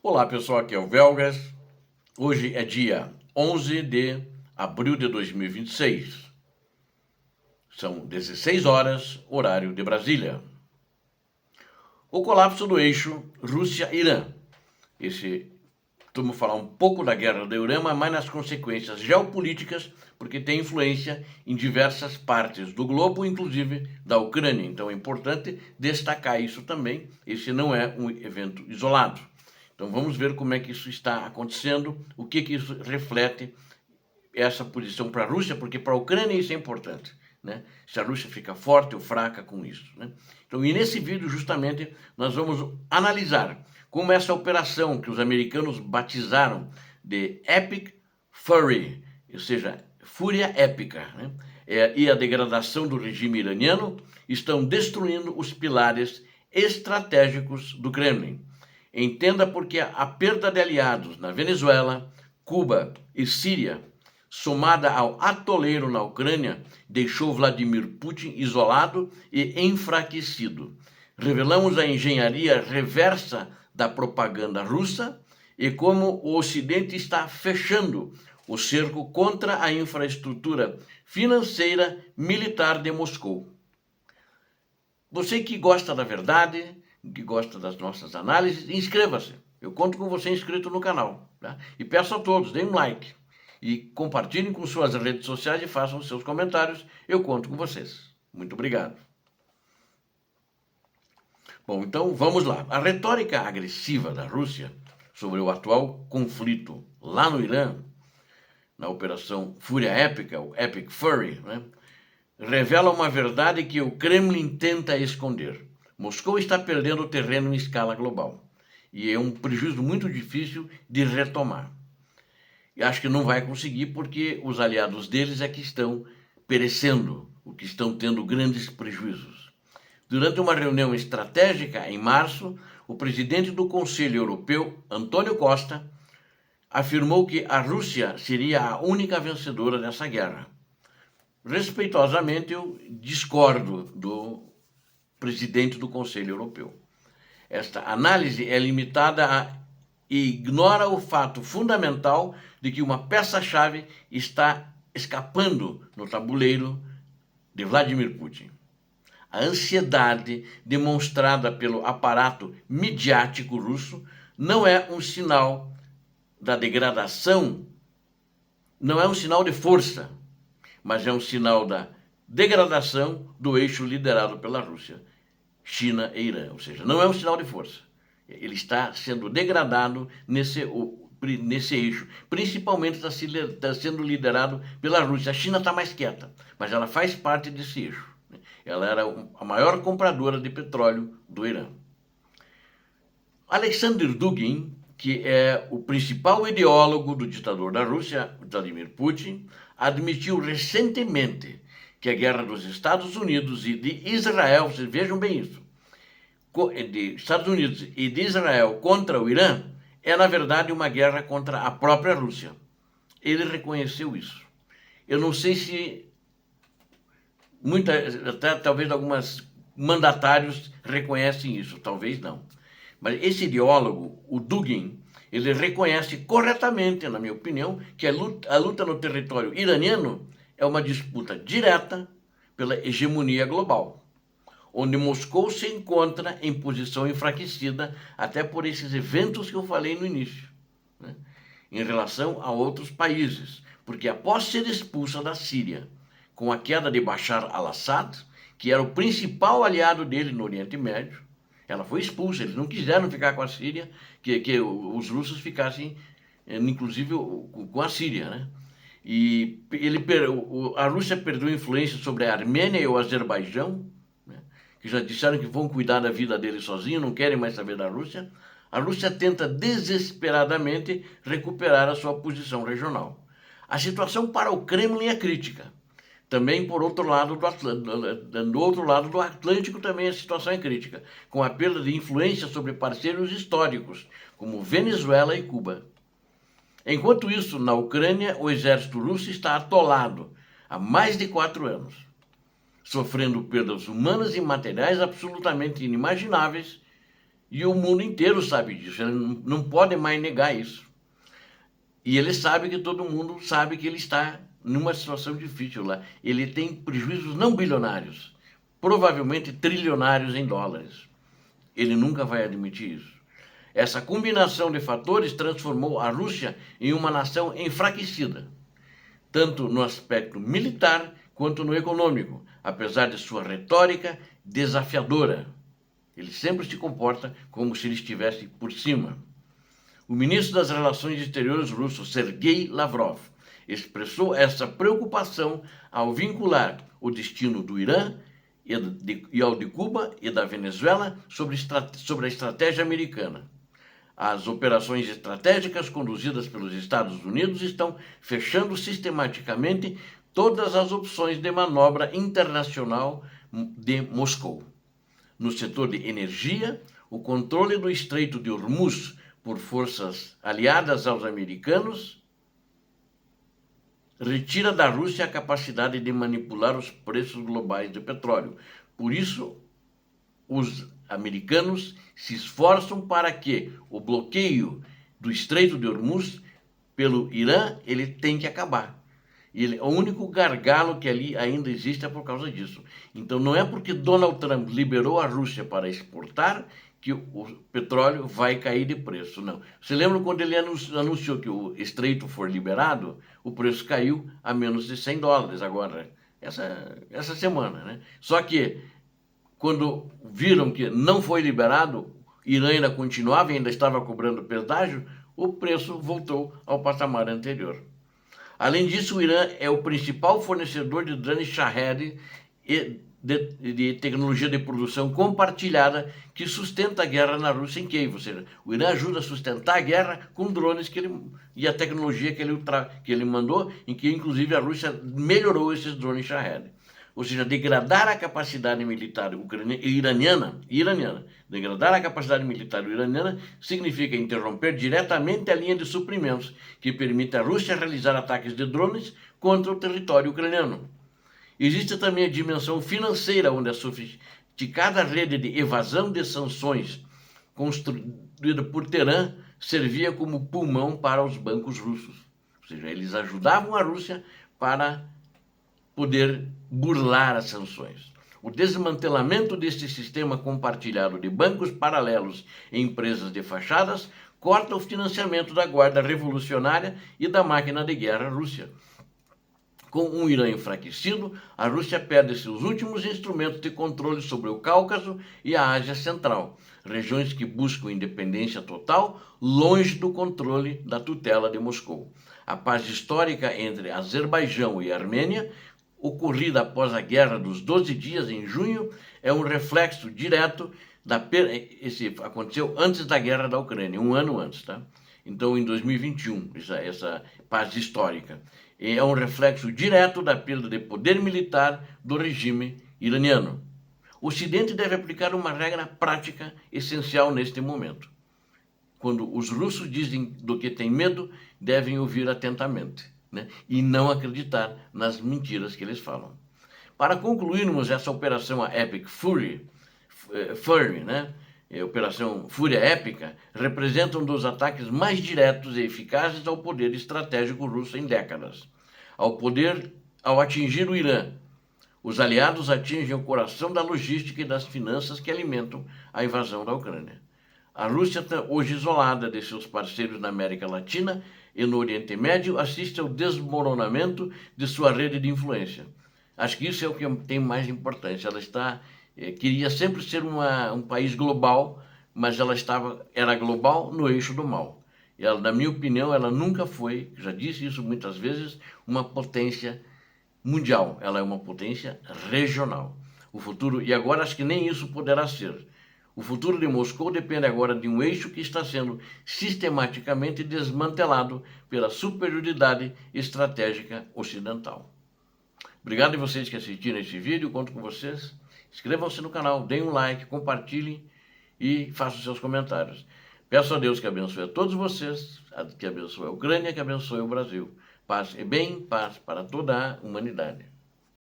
Olá pessoal, aqui é o Velgas. Hoje é dia 11 de abril de 2026. São 16 horas, horário de Brasília. O colapso do eixo Rússia-Irã. Vamos falar um pouco da guerra da Irã, mas nas consequências geopolíticas, porque tem influência em diversas partes do globo, inclusive da Ucrânia. Então é importante destacar isso também. Esse não é um evento isolado. Então vamos ver como é que isso está acontecendo, o que isso reflete essa posição para a Rússia, porque para a Ucrânia isso é importante, né? Se a Rússia fica forte ou fraca com isso, né? Então, e nesse vídeo justamente nós vamos analisar como essa operação que os americanos batizaram de Epic Fury, ou seja, fúria épica, né? E a degradação do regime iraniano estão destruindo os pilares estratégicos do Kremlin. Entenda porque a perda de aliados na Venezuela, Cuba e Síria, somada ao atoleiro na Ucrânia, deixou Vladimir Putin isolado e enfraquecido. Revelamos a engenharia reversa da propaganda russa e como o Ocidente está fechando o cerco contra a infraestrutura financeira militar de Moscou. Você que gosta da verdade, que gosta das nossas análises, inscreva-se. Eu conto com você inscrito no canal. Tá? E peço a todos, deem um like. E compartilhem com suas redes sociais e façam seus comentários. Eu conto com vocês. Muito obrigado. Bom, então vamos lá. A retórica agressiva da Rússia sobre o atual conflito lá no Irã, na operação Fúria Épica, o Epic Fury, né, revela uma verdade que o Kremlin tenta esconder. Moscou está perdendo terreno em escala global e é um prejuízo muito difícil de retomar. E acho que não vai conseguir porque os aliados deles é que estão perecendo, o que estão tendo grandes prejuízos. Durante uma reunião estratégica em março, o presidente do Conselho Europeu, Antônio Costa, afirmou que a Rússia seria a única vencedora dessa guerra. Respeitosamente, eu discordo do presidente do Conselho Europeu. Esta análise é limitada e ignora o fato fundamental de que uma peça-chave está escapando no tabuleiro de Vladimir Putin. A ansiedade demonstrada pelo aparato midiático russo não é um sinal da degradação, não é um sinal de força, mas é um sinal da degradação do eixo liderado pela Rússia, China e Irã. Ou seja, não é um sinal de força. Ele está sendo degradado nesse eixo. Principalmente está sendo liderado pela Rússia. A China está mais quieta, mas ela faz parte desse eixo. Ela era a maior compradora de petróleo do Irã. Alexander Dugin, que é o principal ideólogo do ditador da Rússia, Vladimir Putin, admitiu recentemente que a guerra dos Estados Unidos e de Israel, vocês vejam bem isso, de Estados Unidos e de Israel contra o Irã é, na verdade, uma guerra contra a própria Rússia. Ele reconheceu isso. Eu não sei se até talvez alguns mandatários reconhecem isso, talvez não. Mas esse ideólogo, o Dugin, ele reconhece corretamente, na minha opinião, que a luta no território iraniano é uma disputa direta pela hegemonia global, onde Moscou se encontra em posição enfraquecida até por esses eventos que eu falei no início, né, em relação a outros países, porque após ser expulsa da Síria, com a queda de Bashar al-Assad, que era o principal aliado dele no Oriente Médio, ela foi expulsa, eles não quiseram ficar com a Síria, que os russos ficassem, inclusive, com a Síria, né? E a Rússia perdeu influência sobre a Armênia e o Azerbaijão, né, que já disseram que vão cuidar da vida deles sozinhos, não querem mais saber da Rússia. A Rússia tenta desesperadamente recuperar a sua posição regional. A situação para o Kremlin é crítica. Também do outro lado do Atlântico também a situação é crítica, com a perda de influência sobre parceiros históricos, como Venezuela e Cuba. Enquanto isso, na Ucrânia, o exército russo está atolado há mais de 4 anos, sofrendo perdas humanas e materiais absolutamente inimagináveis E o mundo inteiro sabe disso, ele não pode mais negar isso. E ele sabe que todo mundo sabe que ele está numa situação difícil lá. Ele tem prejuízos não bilionários, provavelmente trilionários em dólares. Ele nunca vai admitir isso. Essa combinação de fatores transformou a Rússia em uma nação enfraquecida, tanto no aspecto militar quanto no econômico, apesar de sua retórica desafiadora. Ele sempre se comporta como se ele estivesse por cima. O ministro das Relações Exteriores russo, Sergei Lavrov, expressou essa preocupação ao vincular o destino do Irã e ao de Cuba e da Venezuela sobre a estratégia americana. As operações estratégicas conduzidas pelos Estados Unidos estão fechando sistematicamente todas as opções de manobra internacional de Moscou. No setor de energia, o controle do Estreito de Hormuz por forças aliadas aos americanos retira da Rússia a capacidade de manipular os preços globais de petróleo. Por isso, os americanos se esforçam para que o bloqueio do Estreito de Hormuz pelo Irã, ele tem que acabar. O único gargalo que ali ainda existe é por causa disso. Então não é porque Donald Trump liberou a Rússia para exportar que o petróleo vai cair de preço, não. Você lembra quando ele anunciou que o Estreito for liberado, o preço caiu a menos de $100 agora, essa semana, né? Só que quando viram que não foi liberado, Irã ainda continuava e ainda estava cobrando pedágio, o preço voltou ao patamar anterior. Além disso, o Irã é o principal fornecedor de drones Shahed e de tecnologia de produção compartilhada que sustenta a guerra na Rússia em Kiev. Ou seja, o Irã ajuda a sustentar a guerra com drones e a tecnologia que ele mandou, em que inclusive a Rússia melhorou esses drones Shahed. Ou seja, degradar a capacidade militar iraniana, degradar a capacidade militar iraniana significa interromper diretamente a linha de suprimentos que permite à Rússia realizar ataques de drones contra o território ucraniano. Existe também a dimensão financeira, onde a sofisticada rede de evasão de sanções construída por Teherã servia como pulmão para os bancos russos. Ou seja, eles ajudavam a Rússia para poder burlar as sanções. O desmantelamento deste sistema compartilhado de bancos paralelos e empresas de fachadas corta o financiamento da Guarda Revolucionária e da máquina de guerra Rússia. Com um Irã enfraquecido, a Rússia perde seus últimos instrumentos de controle sobre o Cáucaso e a Ásia Central, regiões que buscam independência total, longe do controle da tutela de Moscou. A paz histórica entre Azerbaijão e Armênia, ocorrida após a Guerra dos 12 Dias em junho, é um reflexo direto esse aconteceu antes da Guerra da Ucrânia, um ano antes, tá? Então, em 2021, essa paz histórica é um reflexo direto da perda de poder militar do regime iraniano. O Ocidente deve aplicar uma regra prática essencial neste momento. Quando os russos dizem do que têm medo, devem ouvir atentamente, né? E não acreditar nas mentiras que eles falam. Para concluirmos essa operação Epic Fury, né? Operação Fúria Épica, representa um dos ataques mais diretos e eficazes ao poder estratégico russo em décadas. Ao atingir o Irã, os aliados atingem o coração da logística e das finanças que alimentam a invasão da Ucrânia. A Rússia, hoje isolada de seus parceiros na América Latina e no Oriente Médio, assiste ao desmoronamento de sua rede de influência. Acho que isso é o que tem mais importância. Ela queria sempre ser um país global, mas era global no eixo do mal. Ela, na minha opinião, ela nunca foi, já disse isso muitas vezes, uma potência mundial. Ela é uma potência regional. E agora acho que nem isso poderá ser. O futuro de Moscou depende agora de um eixo que está sendo sistematicamente desmantelado pela superioridade estratégica ocidental. Obrigado a vocês que assistiram esse vídeo, conto com vocês. Inscrevam-se no canal, deem um like, compartilhem e façam seus comentários. Peço a Deus que abençoe a todos vocês, que abençoe a Ucrânia, que abençoe o Brasil. Paz e bem, paz para toda a humanidade.